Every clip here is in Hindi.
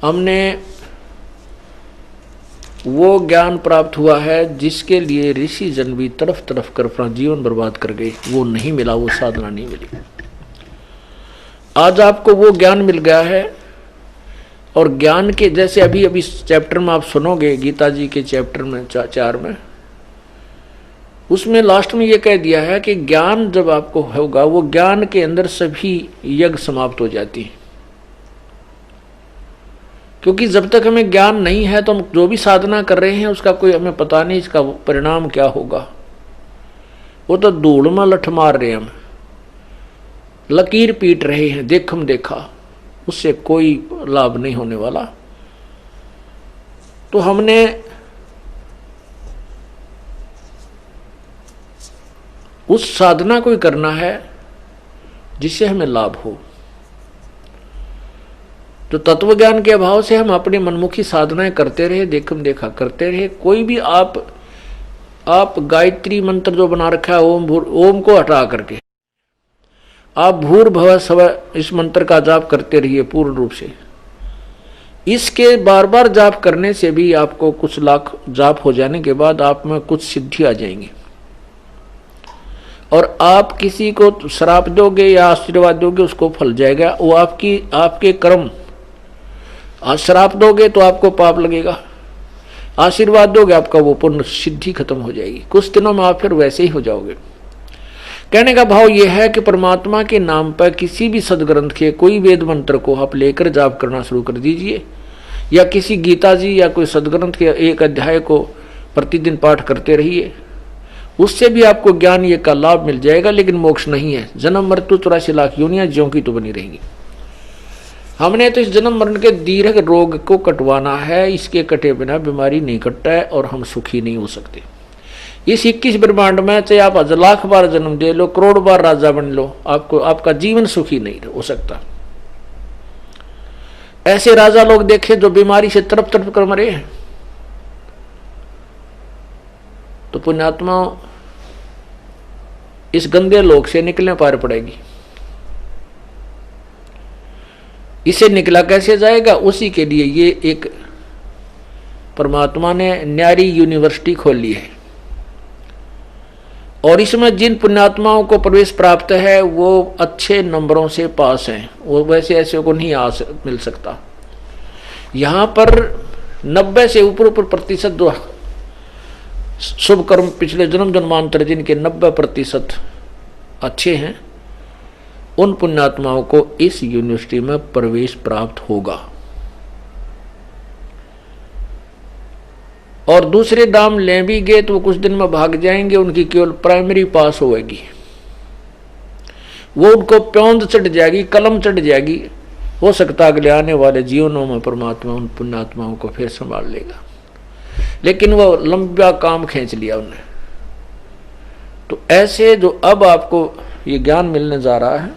हमने वो ज्ञान प्राप्त हुआ है जिसके लिए ऋषि जन भी तरफ तरफ कर अपना जीवन बर्बाद कर गए, वो नहीं मिला, वो साधना नहीं मिली। आज आपको वो ज्ञान मिल गया है। और ज्ञान के जैसे अभी अभी चैप्टर में आप सुनोगे, गीता जी के चैप्टर में 4 में, उसमें लास्ट में ये कह दिया है कि ज्ञान जब आपको होगा, वो ज्ञान के अंदर सभी यज्ञ समाप्त हो जाती है। क्योंकि जब तक हमें ज्ञान नहीं है तो हम जो भी साधना कर रहे हैं उसका कोई हमें पता नहीं, इसका परिणाम क्या होगा। वो तो धूल में लठ मार रहे हैं, हम लकीर पीट रहे हैं, देखम देखा, उससे कोई लाभ नहीं होने वाला। तो हमने उस साधना को ही करना है जिससे हमें लाभ हो। तो तत्व ज्ञान के अभाव से हम अपनी मनमुखी साधनाएं करते रहे, देखम देखा करते रहे। कोई भी आप गायत्री मंत्र जो बना रखा है ओम को हटा करके आप भूर्भुवः स्वः इस मंत्र का जाप करते रहिए पूर्ण रूप से। इसके बार बार जाप करने से भी आपको कुछ लाख जाप हो जाने के बाद आप में कुछ सिद्धि आ जाएंगी। और आप किसी को श्राप दोगे या आशीर्वाद दोगे उसको फल जाएगा, वो आपके कर्म। श्राप दोगे तो आपको पाप लगेगा, आशीर्वाद दोगे आपका वो पुण्य सिद्धि खत्म हो जाएगी। कुछ दिनों में आप फिर वैसे ही हो जाओगे। कहने का भाव यह है कि परमात्मा के नाम पर किसी भी सदग्रंथ के कोई वेद मंत्र को आप लेकर जाप करना शुरू कर दीजिए, या किसी गीता जी या कोई सदग्रंथ के एक अध्याय को प्रतिदिन पाठ करते रहिए। उससे भी आपको ज्ञान ये का लाभ मिल जाएगा, लेकिन मोक्ष नहीं है। जन्म मृत्यु 84 लाख योनियां ज्यों की तो बनी रहेंगी। हमने तो इस जन्म मरण के दीर्घ रोग को कटवाना है, इसके कटे बिना बीमारी नहीं कटता है और हम सुखी नहीं हो सकते। इस 21 ब्रह्मांड में चाहे आप 1 लाख बार जन्म दे लो, करोड़ बार राजा बन लो, आपका जीवन सुखी नहीं हो सकता। ऐसे राजा लोग देखे जो बीमारी से तड़प तड़प कर मरे हैं। तो पुण्यात्मा इस गंदे लोक से निकलने पार पड़ेगी। इसे निकला कैसे जाएगा, उसी के लिए ये एक परमात्मा ने न्यारी यूनिवर्सिटी खोली है। और इसमें जिन पुण्यात्माओं को प्रवेश प्राप्त है वो अच्छे नंबरों से पास हैं, वो वैसे ऐसे को नहीं मिल सकता। यहाँ पर 90 से ऊपर प्रतिशत जो शुभ कर्म पिछले जन्म जन्मांतर जिनके 90% अच्छे हैं, उन पुण्यात्माओं को इस यूनिवर्सिटी में प्रवेश प्राप्त होगा। और दूसरे दाम ले भी गए तो वो कुछ दिन में भाग जाएंगे, उनकी केवल प्राइमरी पास होगी, वो उनको प्योंद चढ़ जाएगी, कलम चढ़ जाएगी। हो सकता अगले आने वाले जीवनों में परमात्मा उन पुण्यात्माओं को फिर संभाल लेगा, लेकिन वो लंबा काम खींच लिया उन्हें। तो ऐसे जो अब आपको ये ज्ञान मिलने जा रहा है,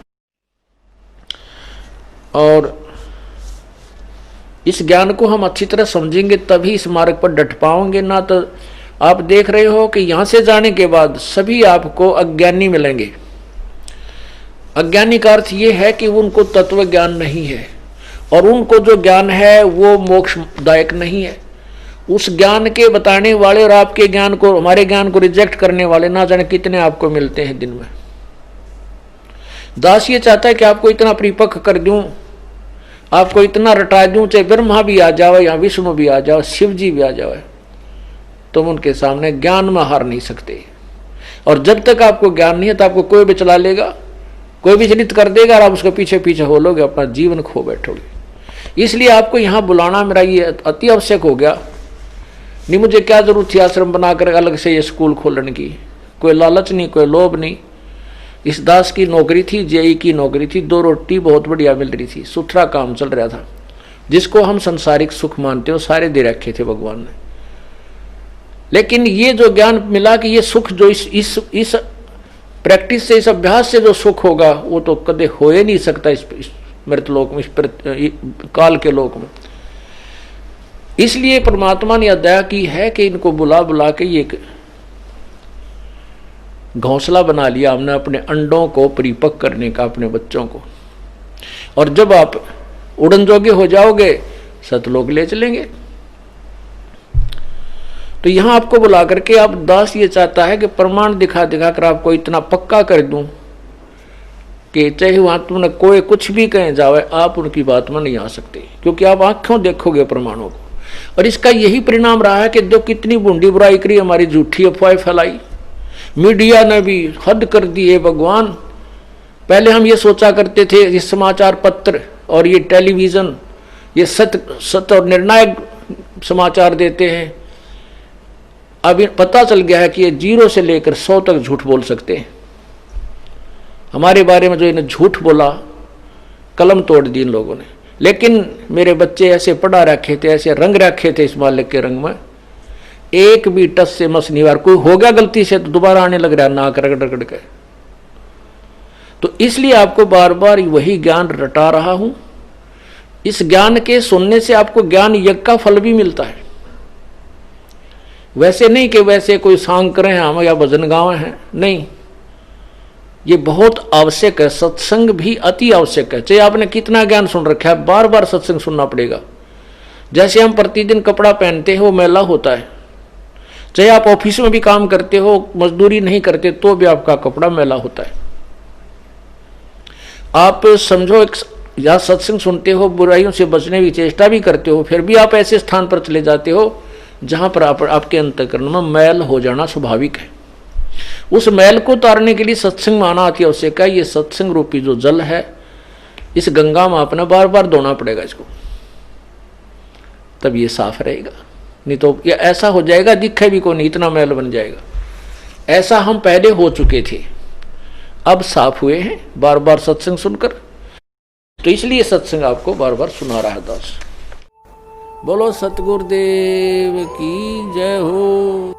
और इस ज्ञान को हम अच्छी तरह समझेंगे तभी इस मार्ग पर डट पाओगे। ना तो आप देख रहे हो कि यहां से जाने के बाद सभी आपको अज्ञानी मिलेंगे। अज्ञानी का अर्थ ये है कि उनको तत्व ज्ञान नहीं है, और उनको जो ज्ञान है वो मोक्षदायक नहीं है। उस ज्ञान के बताने वाले और आपके ज्ञान को, हमारे ज्ञान को रिजेक्ट करने वाले ना जाने कितने आपको मिलते हैं दिन में। दास ये चाहता है कि आपको इतना परिपक्व कर दूं, आपको इतना रटा दूं, चाहे ब्रह्मा भी आ जाओ या विष्णु भी आ जाओ, शिव जी भी आ जाओ, तुम उनके सामने ज्ञान में हार नहीं सकते। और जब तक आपको ज्ञान नहीं है तो आपको कोई भी चला लेगा, कोई भी चलित कर देगा और आप उसके पीछे पीछे हो लोगे, अपना जीवन खो बैठोगे। इसलिए आपको यहाँ बुलाना मेरा ये अति आवश्यक हो गया। नहीं मुझे क्या जरूरत थी आश्रम बनाकर अलग से ये स्कूल खोलने की, कोई लालच नहीं, कोई लोभ नहीं। इस दास की नौकरी थी, जेई की नौकरी थी, 2 रोटी बहुत बढ़िया मिल रही थी, सुथरा काम चल रहा था। जिसको हम संसारिक सुख मानते हो सारे दे रखे थे भगवान ने। लेकिन ये जो ज्ञान मिला कि ये सुख जो इस प्रैक्टिस से, इस अभ्यास से जो सुख होगा वो तो कदे हो ही नहीं सकता इस मृतलोक में, इस काल के लोक में। इसलिए परमात्मा ने दया की है कि इनको बुला बुला के ये घोंसला बना लिया हमने अपने अंडों को परिपक्व करने का, अपने बच्चों को। और जब आप उड़न जोगे हो जाओगे, सतलोक ले चलेंगे। तो यहां आपको बुला करके आप दास ये चाहता है कि प्रमाण दिखा दिखा कर आपको इतना पक्का कर दूं कि चाहे वहां तुमने कोई कुछ भी कहे जावे, आप उनकी बात में नहीं आ सकते, क्योंकि आप आंखों देखोगे प्रमाणों को। और इसका यही परिणाम रहा है कि जो कितनी बूंदी बुराई करी, हमारी झूठी अफवाहें फैलाई, मीडिया ने भी हद कर दी है भगवान। पहले हम ये सोचा करते थे ये समाचार पत्र और ये टेलीविजन ये सत्य और निर्णायक समाचार देते हैं। अब पता चल गया है कि ये 0 से लेकर 100 तक झूठ बोल सकते हैं। हमारे बारे में जो इन्हें झूठ बोला, कलम तोड़ दी इन लोगों ने। लेकिन मेरे बच्चे ऐसे पढ़ा रखे थे, ऐसे रंग रखे थे इस मालिक के रंग में, एक भी टस से मस नहीं वार। कोई हो गया गलती से तो दोबारा आने लग रहा नाक रगड़ रगड़ के। तो इसलिए आपको बार बार वही ज्ञान रटा रहा हूं। इस ज्ञान के सुनने से आपको ज्ञान यज्ञ का फल भी मिलता है। वैसे नहीं कि वैसे कोई सांग करें हम या भजन गावे हैं, नहीं, ये बहुत आवश्यक है। सत्संग भी अति आवश्यक है। चाहे आपने कितना ज्ञान सुन रखा है, बार बार सत्संग सुनना पड़ेगा। जैसे हम प्रतिदिन कपड़ा पहनते हैं वो मैला होता है, चाहे आप ऑफिस में भी काम करते हो, मजदूरी नहीं करते तो भी आपका कपड़ा मैला होता है। आप समझो एक या सत्संग सुनते हो, बुराइयों से बचने की चेष्टा भी करते हो, फिर भी आप ऐसे स्थान पर चले जाते हो जहां पर आपके अंतःकरण में मैल हो जाना स्वाभाविक है। उस मैल को उतारने के लिए सत्संग माना अति आवश्यक है। ये सत्संग रूपी जो जल है, इस गंगा में अपना बार बार धोना पड़ेगा इसको, तब ये साफ रहेगा। नहीं तो ये ऐसा हो जाएगा दिखे भी को नहीं, इतना मैल बन जाएगा। ऐसा हम पहले हो चुके थे, अब साफ हुए हैं बार बार सत्संग सुनकर। तो इसलिए सत्संग आपको बार बार सुना रहा है दास। बोलो सतगुरुदेव की जय हो।